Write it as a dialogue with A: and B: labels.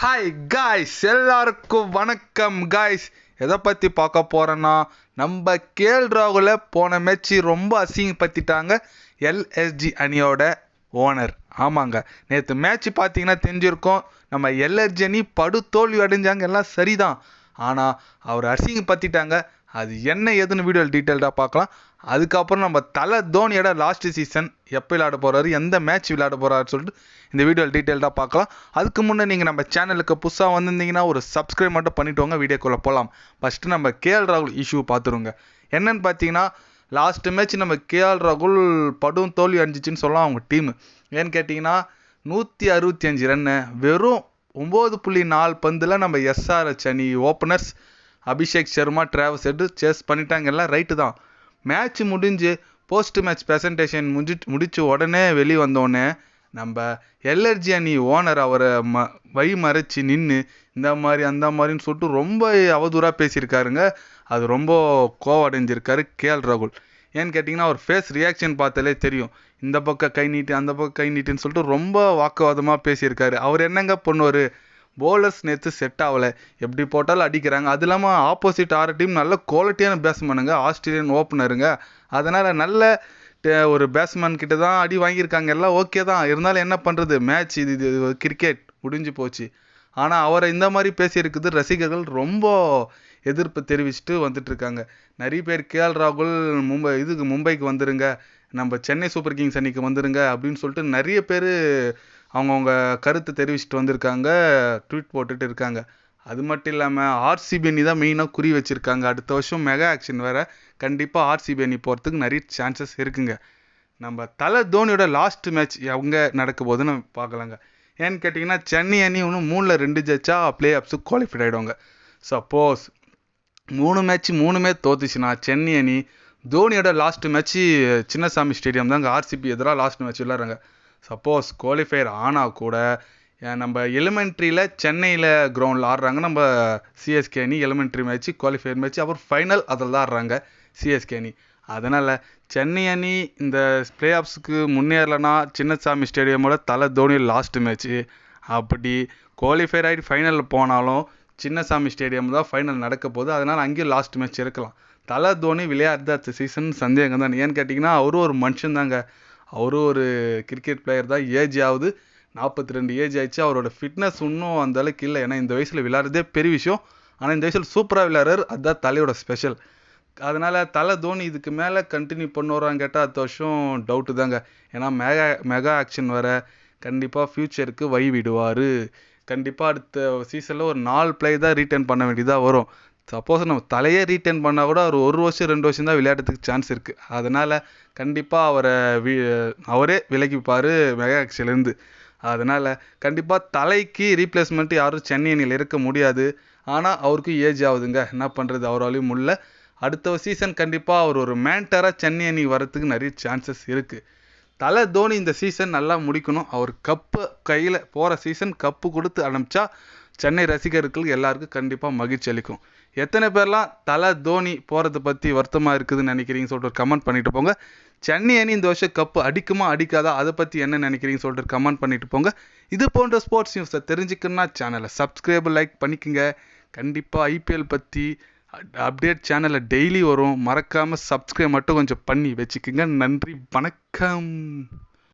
A: Hi guys, எல்லாருக்கும் வணக்கம் guys. எதை பற்றி பார்க்க போகிறேன்னா, நம்ம கேஎல் ராகுல போன மேட்ச் ரொம்ப அசிங்கப்படுத்திட்டாங்க எல்எஸ்ஜி அணியோட ஓனர். ஆமாங்க, நேற்று மேட்ச் பார்த்தீங்கன்னா தெரிஞ்சிருக்கோம். நம்ம எல்எஸ்ஜி அணி படுதோல்வி அடைஞ்சாங்க, எல்லாம் சரிதான். ஆனால் அவர் அசிங்கப்படுத்திட்டாங்க. அது என்ன ஏதுன்னு வீடியோவில் டீட்டெயில்டாக பார்க்கலாம். அதுக்கப்புறம் நம்ம தலை தோனியோட லாஸ்ட் சீசன் எப்போ விளையாட போகிறாரு, எந்த மேட்ச் விளையாட போகிறாரு சொல்லிட்டு இந்த வீடியோவில் டீட்டெயில்டாக பார்க்கலாம். அதுக்கு முன்னே நீங்கள் நம்ம சேனலுக்கு புதுசாக வந்திருந்தீங்கன்னா ஒரு சப்ஸ்கிரைப் மட்டும் பண்ணிட்டு வாங்க. வீடியோக்குள்ளே போகலாம். ஃபஸ்ட்டு நம்ம கேஎல் ராகுல் இஷ்யூ பார்த்துருங்க. என்னன்னு பார்த்தீங்கன்னா, லாஸ்ட் மேட்ச் நம்ம கேஎல் ராகுல் படும் தோல்வி அடைஞ்சிச்சின்னு சொல்லலாம் அவங்க டீமு. ஏன்னு கேட்டிங்கன்னா, 165 ரன்னு வெறும் 9.4 பந்தில் நம்ம எஸ்ஆர்ஹெச் அணி openers Abhishek Sharma, Travis Head chase பண்ணிட்டாங்க. எல்லாம் ரைட்டு தான். மேட்ச் முடிஞ்சு போஸ்ட் மேட்ச் ப்ரெசன்டேஷன் முடிச்சு உடனே வெளியே வந்தோடனே நம்ம எல்எஸ்ஜி அணி ஓனர் அவரை வழி மறைச்சி நின்று இந்த மாதிரி அந்த மாதிரின்னு சொல்லிட்டு ரொம்ப அவதூறாக பேசியிருக்காருங்க. அது ரொம்ப கோவம் அடைஞ்சிருக்காரு கேஎல் ராகுல். ஏன்னு கேட்டிங்கன்னா, அவர் ஃபேஸ் ரியாக்ஷன் பார்த்தாலே தெரியும். இந்த பக்கம் கை நீட்டு அந்த பக்கம் கை நீட்டுன்னு சொல்லிட்டு ரொம்ப வாக்குவாதமாக பேசியிருக்காரு. அவர் என்னங்க பண்ணுவார், போலர்ஸ் நேற்று செட் ஆகலை, எப்படி போட்டாலும் அடிக்கிறாங்க. அது இல்லாமல் ஆப்போசிட் ஆறு டீம் நல்ல குவாலிட்டியான பேட்ஸ்மேனுங்க, ஆஸ்திரேலியன் ஓப்பனருங்க. அதனால் நல்ல ஒரு பேட்ஸ்மேன் கிட்ட தான் அடி வாங்கியிருக்காங்க. எல்லாம் ஓகே தான். இருந்தாலும் என்ன பண்ணுறது, மேட்ச் இது கிரிக்கெட் முடிஞ்சு போச்சு. ஆனால் அவரை இந்த மாதிரி பேசியிருக்குது ரசிகர்கள் ரொம்ப எதிர்ப்பு தெரிவிச்சுட்டு வந்துட்டுருக்காங்க. நிறைய பேர் கேஎல் ராகுல் மும்பைக்கு வந்துருங்க, நம்ம சென்னை சூப்பர் கிங்ஸ் அணிக்கு வந்துருங்க அப்படின்னு சொல்லிட்டு நிறைய பேர் அவங்கவுங்க கருத்தை தெரிவிச்சுட்டு வந்திருக்காங்க, ட்வீட் போட்டுட்டு இருக்காங்க. அது மட்டும் இல்லாமல் ஆர்சிபி அணி தான் மெயினாக குறி வச்சுருக்காங்க. அடுத்த வருஷம் மெகா ஆக்ஷன் வேறு, கண்டிப்பாக ஆர்சிபி அணி போகிறதுக்கு நிறைய சான்சஸ் இருக்குங்க. நம்ம தலை தோனியோட லாஸ்ட் மேட்ச் எங்கே நடக்க போதுன்னு நம்ம பார்க்கலாங்க. ஏன்னு கேட்டிங்கன்னா, சென்னை அணி இன்னும் 3-2 ஜெயிச்சா பிளே ஆஃப்ஸுக்கு குவாலிஃபைட் ஆகிடுவாங்க. சப்போஸ் 3 மேட்ச் 3மே தோத்துச்சுன்னா சென்னை அணி தோனியோட லாஸ்ட் மேட்ச்சு சின்னசாமி ஸ்டேடியம் தாங்க ஆர்சிபி எதிராக லாஸ்ட் மேட்ச் விளையாடுறாங்க. சப்போஸ் குவாலிஃபையர் ஆனால் கூட நம்ம எலிமெண்ட்ரியில் சென்னையில் கிரவுண்டில் ஆடுறாங்க நம்ம சிஎஸ்கே அணி. எலிமெண்ட்ரி மேட்ச்சு, குவாலிஃபையர் மேட்ச்சு, அப்புறம் ஃபைனல் அதில் தான் ஆடுறாங்க சிஎஸ்கே அணி. அதனால் சென்னை அணி இந்த பிளே ஆஃப்ஸுக்கு முன்னேறலைன்னா சின்னசாமி ஸ்டேடியமோட தலை தோனி லாஸ்ட் மேட்ச்சு. அப்படி குவாலிஃபையர் ஆகிட்டு ஃபைனலில் போனாலும் சின்னசாமி ஸ்டேடியம் தான் ஃபைனல் நடக்க போகுது. அதனால் அங்கேயும் லாஸ்ட் மேட்ச் இருக்கலாம். தலை தோனி விளையாடுற சீசன் சந்தேகம் தான். ஏன்னு கேட்டிங்கன்னா, அவரும் ஒரு மனுஷன் தாங்க. அவரும் ஒரு கிரிக்கெட் பிளேயர் தான். ஏஜ் ஆகுது, 42 ஏஜ் ஆயிடுச்சு. அவரோட ஃபிட்னஸ் இன்னும் அந்த அளவுக்கு இல்லை. ஏன்னா இந்த வயசில் விளையாடுறதே பெரிய விஷயம். ஆனால் இந்த வயசில் சூப்பராக விளையாடுறாரு. அதுதான் தலையோட ஸ்பெஷல். அதனால் தலை தோனி இதுக்கு மேலே கண்டினியூ பண்ணுவாரான்னு கேட்டால் அடுத்த வருஷம் டவுட்டு தாங்க. ஏன்னா மெகா ஆக்ஷன் வர கண்டிப்பாக ஃப்யூச்சருக்கு வழி விடுவார். கண்டிப்பாக அடுத்த சீசனில் ஒரு 4 பிளேயர் தான் ரீட்டைன் பண்ண வேண்டியதாக வரும். சப்போஸ் நம்ம தலையே ரீட்டைன் பண்ணால் கூட அவர் 1 வருஷம் 2 வருஷம் தான் விளையாடுறதுக்கு சான்ஸ் இருக்குது. அதனால் கண்டிப்பாக அவரே விலகிப்பார் மெகா ஆக்ஷன்லேருந்து. அதனால் கண்டிப்பாக தலைக்கு ரீப்ளேஸ்மெண்ட் யாரும் சென்னை அணியில் இருக்க முடியாது. ஆனால் அவருக்கு ஏஜ் ஆகுதுங்க, என்ன பண்ணுறது, அவராலையும் முடியல. அடுத்த சீசன் கண்டிப்பாக அவர் ஒரு மேண்டராக சென்னை அணி வரத்துக்கு நிறைய சான்சஸ் இருக்குது. தலை தோனி இந்த சீசன் நல்லா முடிக்கணும். அவர் கப்பு கையில் போகிற சீசன் கப்பு கொடுத்து அனுப்பிச்சா சென்னை ரசிகர்களுக்கு எல்லாருக்கும் கண்டிப்பாக மகிழ்ச்சி அளிக்கும். எத்தனை பேர்லாம் தலை தோனி போகிறத பற்றி வருத்தமாக இருக்குதுன்னு நினைக்கிறீங்கன்னு சொல்லிட்டு ஒரு கமெண்ட் பண்ணிட்டு போங்க. சென்னை அணி இந்த வருஷம் கப்பு அடிக்குமா அடிக்காதா அதை பற்றி என்ன நினைக்கிறீங்கன்னு சொல்லிட்டு கமெண்ட் பண்ணிட்டு போங்க. இது போன்ற ஸ்போர்ட்ஸ் நியூஸை தெரிஞ்சுக்கணுன்னா சேனலை சப்ஸ்கிரைப் லைக் பண்ணிக்கோங்க. கண்டிப்பாக ஐபிஎல் பற்றி அப்டேட் சேனலில் டெய்லி வரும். மறக்காமல் சப்ஸ்கிரைப் மட்டும் கொஞ்சம் பண்ணி வச்சுக்கோங்க. நன்றி, வணக்கம்.